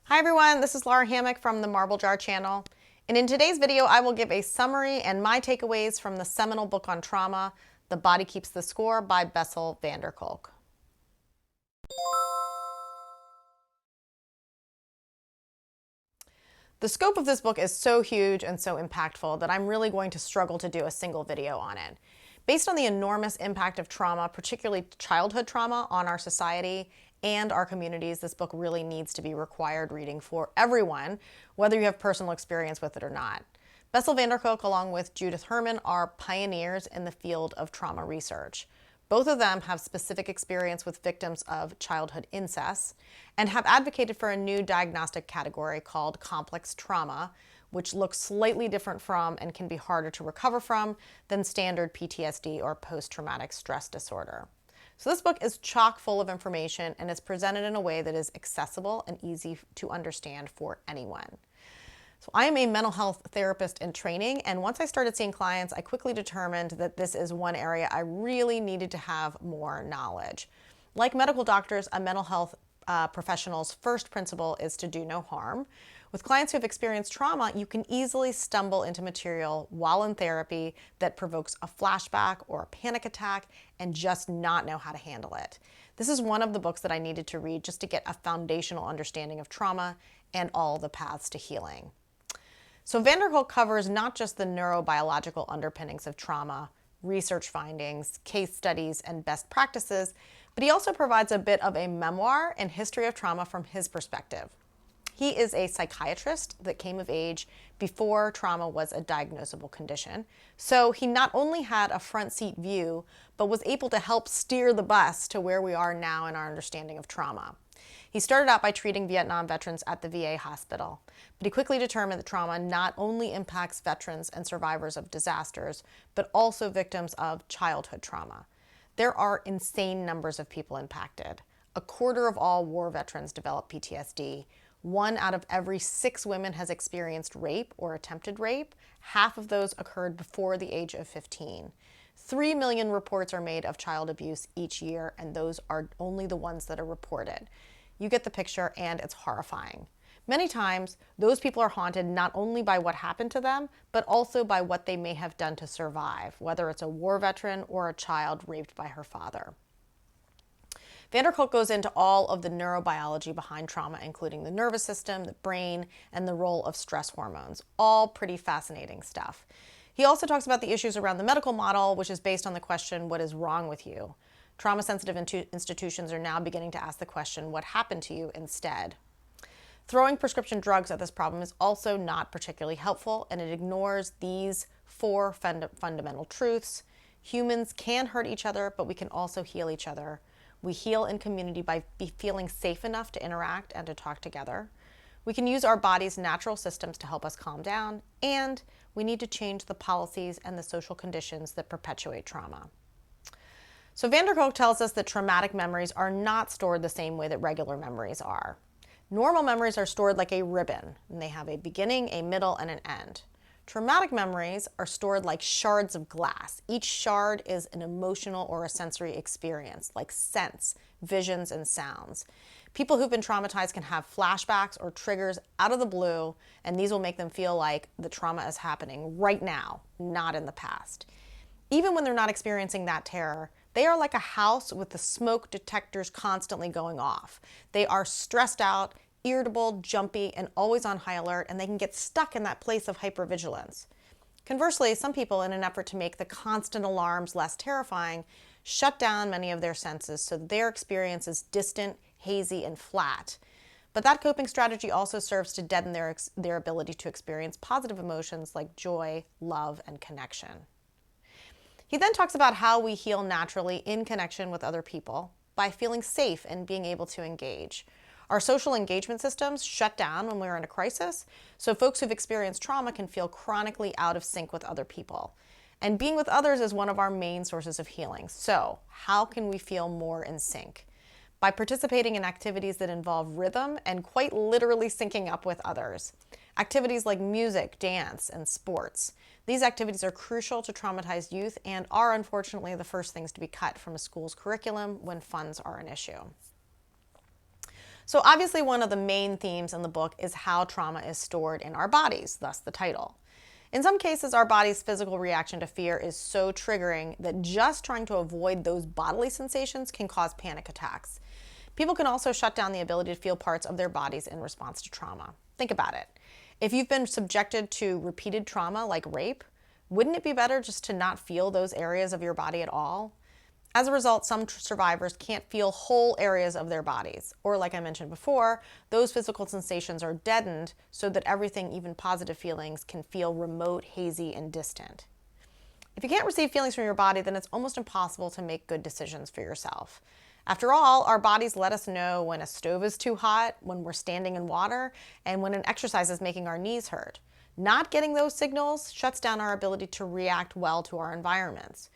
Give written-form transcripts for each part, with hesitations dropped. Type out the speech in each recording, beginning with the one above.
Hi everyone, this is Lara Hammock from the Marble Jar channel. And in today's video, I will give a summary and my takeaways from the seminal book on trauma, The Body Keeps the Score by Bessel van der Kolk. The scope of this book is so huge and so impactful that I'm really going to struggle to do a single video on it. Based on the enormous impact of trauma, particularly childhood trauma, on our society and our communities, this book really needs to be required reading for everyone, whether you have personal experience with it or not. Bessel van der Kolk, along with Judith Herman, are pioneers in the field of trauma research. Both of them have specific experience with victims of childhood incest and have advocated for a new diagnostic category called complex trauma, which looks slightly different from and can be harder to recover from than standard PTSD or post-traumatic stress disorder. So this book is chock full of information and is presented in a way that is accessible and easy to understand for anyone. So I am a mental health therapist in training, and once I started seeing clients, I quickly determined that this is one area I really needed to have more knowledge. Like medical doctors, a mental health professional's first principle is to do no harm. With clients who have experienced trauma, you can easily stumble into material while in therapy that provokes a flashback or a panic attack and just not know how to handle it. This is one of the books that I needed to read just to get a foundational understanding of trauma and all the paths to healing. So van der Kolk covers not just the neurobiological underpinnings of trauma, research findings, case studies, and best practices, but he also provides a bit of a memoir and history of trauma from his perspective. He is a psychiatrist that came of age before trauma was a diagnosable condition. So he not only had a front seat view, but was able to help steer the bus to where we are now in our understanding of trauma. He started out by treating Vietnam veterans at the VA hospital, but he quickly determined that trauma not only impacts veterans and survivors of disasters, but also victims of childhood trauma. There are insane numbers of people impacted. A quarter of all war veterans develop PTSD. 1 out of every 6 women has experienced rape or attempted rape. Half of those occurred before the age of 15. 3 million reports are made of child abuse each year, and those are only the ones that are reported. You get the picture, and it's horrifying. Many times, those people are haunted not only by what happened to them, but also by what they may have done to survive, whether it's a war veteran or a child raped by her father. Van der Kolk goes into all of the neurobiology behind trauma, including the nervous system, the brain, and the role of stress hormones. All pretty fascinating stuff. He also talks about the issues around the medical model, which is based on the question, what is wrong with you? Trauma-sensitive institutions are now beginning to ask the question, what happened to you instead? Throwing prescription drugs at this problem is also not particularly helpful, and it ignores these 4 fundamental truths. Humans can hurt each other, but we can also heal each other. We heal in community by feeling safe enough to interact and to talk together. We can use our body's natural systems to help us calm down, and we need to change the policies and the social conditions that perpetuate trauma. So van der Kolk tells us that traumatic memories are not stored the same way that regular memories are. Normal memories are stored like a ribbon, and they have a beginning, a middle, and an end. Traumatic memories are stored like shards of glass. Each shard is an emotional or a sensory experience, like scents, visions, and sounds. People who've been traumatized can have flashbacks or triggers out of the blue, and these will make them feel like the trauma is happening right now, not in the past. Even when they're not experiencing that terror, they are like a house with the smoke detectors constantly going off. They are stressed out, irritable, jumpy, and always on high alert, and they can get stuck in that place of hypervigilance. Conversely, some people, in an effort to make the constant alarms less terrifying, shut down many of their senses so their experience is distant, hazy, and flat. But that coping strategy also serves to deaden their ability to experience positive emotions like joy, love, and connection. He then talks about how we heal naturally in connection with other people by feeling safe and being able to engage. Our social engagement systems shut down when we're in a crisis, so folks who've experienced trauma can feel chronically out of sync with other people. And being with others is one of our main sources of healing. So how can we feel more in sync? By participating in activities that involve rhythm and quite literally syncing up with others. Activities like music, dance, and sports. These activities are crucial to traumatized youth and are unfortunately the first things to be cut from a school's curriculum when funds are an issue. So obviously one of the main themes in the book is how trauma is stored in our bodies, thus the title. In some cases, our body's physical reaction to fear is so triggering that just trying to avoid those bodily sensations can cause panic attacks. People can also shut down the ability to feel parts of their bodies in response to trauma. Think about it. If you've been subjected to repeated trauma like rape, wouldn't it be better just to not feel those areas of your body at all? As a result, some survivors can't feel whole areas of their bodies. Or like I mentioned before, those physical sensations are deadened so that everything, even positive feelings, can feel remote, hazy, and distant. If you can't receive feelings from your body, then it's almost impossible to make good decisions for yourself. After all, our bodies let us know when a stove is too hot, when we're standing in water, and when an exercise is making our knees hurt. Not getting those signals shuts down our ability to react well to our environments.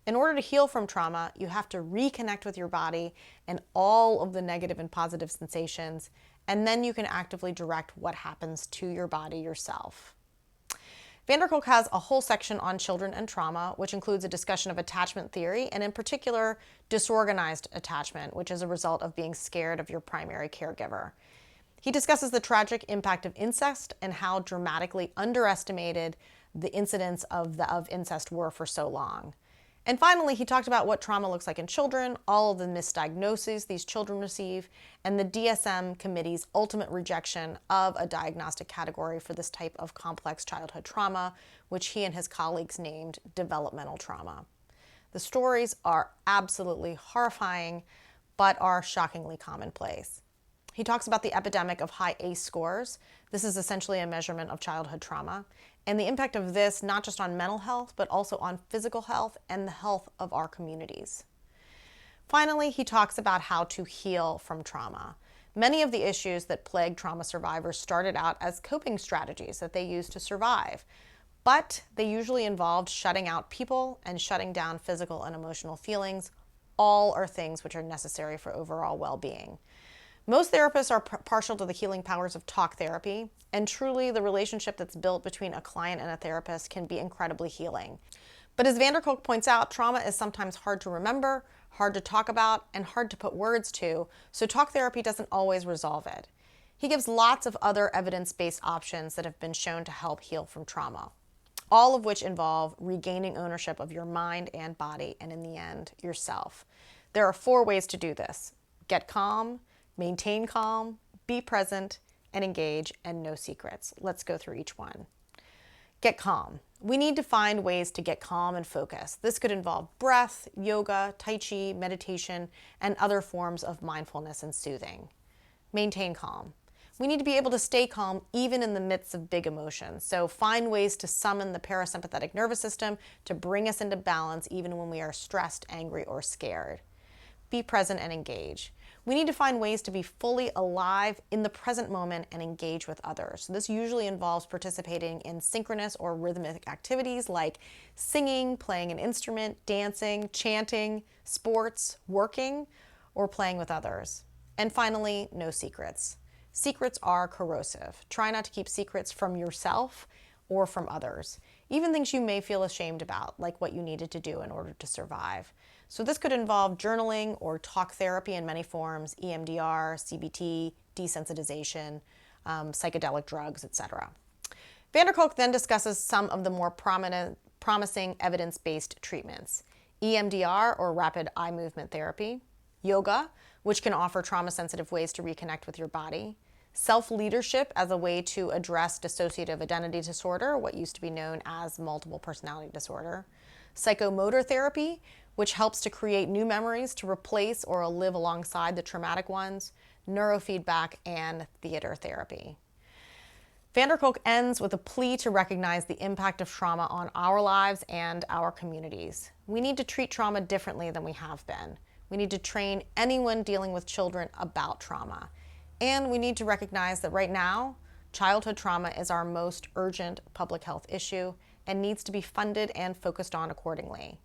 In order to heal from trauma, you have to reconnect with your body and all of the negative and positive sensations, and then you can actively direct what happens to your body yourself. Van der Kolk has a whole section on children and trauma, which includes a discussion of attachment theory, and in particular, disorganized attachment, which is a result of being scared of your primary caregiver. He discusses the tragic impact of incest and how dramatically underestimated the incidents of incest were for so long. And finally, he talked about what trauma looks like in children, all of the misdiagnoses these children receive, and the DSM committee's ultimate rejection of a diagnostic category for this type of complex childhood trauma, which he and his colleagues named developmental trauma. The stories are absolutely horrifying, but are shockingly commonplace. He talks about the epidemic of high ACE scores. This is essentially a measurement of childhood trauma, and the impact of this not just on mental health, but also on physical health and the health of our communities. Finally, he talks about how to heal from trauma. Many of the issues that plague trauma survivors started out as coping strategies that they used to survive, but they usually involved shutting out people and shutting down physical and emotional feelings. All are things which are necessary for overall well-being. Most therapists are partial to the healing powers of talk therapy, and truly the relationship that's built between a client and a therapist can be incredibly healing. But as Van der Kolk points out, trauma is sometimes hard to remember, hard to talk about, and hard to put words to, so talk therapy doesn't always resolve it. He gives lots of other evidence-based options that have been shown to help heal from trauma, all of which involve regaining ownership of your mind and body, and in the end, yourself. There are 4 ways to do this: get calm, maintain calm, be present, and engage, and no secrets. Let's go through each one. Get calm. We need to find ways to get calm and focus. This could involve breath, yoga, tai chi, meditation, and other forms of mindfulness and soothing. Maintain calm. We need to be able to stay calm even in the midst of big emotions. So find ways to summon the parasympathetic nervous system to bring us into balance even when we are stressed, angry, or scared. Be present and engage. We need to find ways to be fully alive in the present moment and engage with others. So this usually involves participating in synchronous or rhythmic activities like singing, playing an instrument, dancing, chanting, sports, working, or playing with others. And finally, no secrets. Secrets are corrosive. Try not to keep secrets from yourself or from others, even things you may feel ashamed about, like what you needed to do in order to survive. So this could involve journaling or talk therapy in many forms: EMDR, CBT, desensitization, psychedelic drugs, etc. Van der Kolk then discusses some of the more promising evidence-based treatments: EMDR, or rapid eye movement therapy; yoga, which can offer trauma-sensitive ways to reconnect with your body; self-leadership as a way to address dissociative identity disorder, what used to be known as multiple personality disorder; psychomotor therapy, which helps to create new memories to replace or live alongside the traumatic ones; neurofeedback; and theater therapy. Van der Kolk ends with a plea to recognize the impact of trauma on our lives and our communities. We need to treat trauma differently than we have been. We need to train anyone dealing with children about trauma. And we need to recognize that right now, childhood trauma is our most urgent public health issue and needs to be funded and focused on accordingly.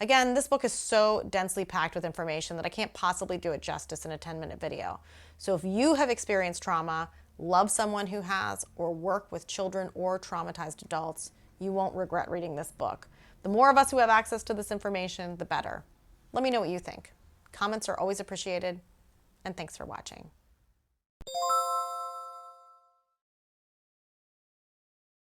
Again, this book is so densely packed with information that I can't possibly do it justice in a 10-minute video. So if you have experienced trauma, love someone who has, or work with children or traumatized adults, you won't regret reading this book. The more of us who have access to this information, the better. Let me know what you think. Comments are always appreciated, and thanks for watching.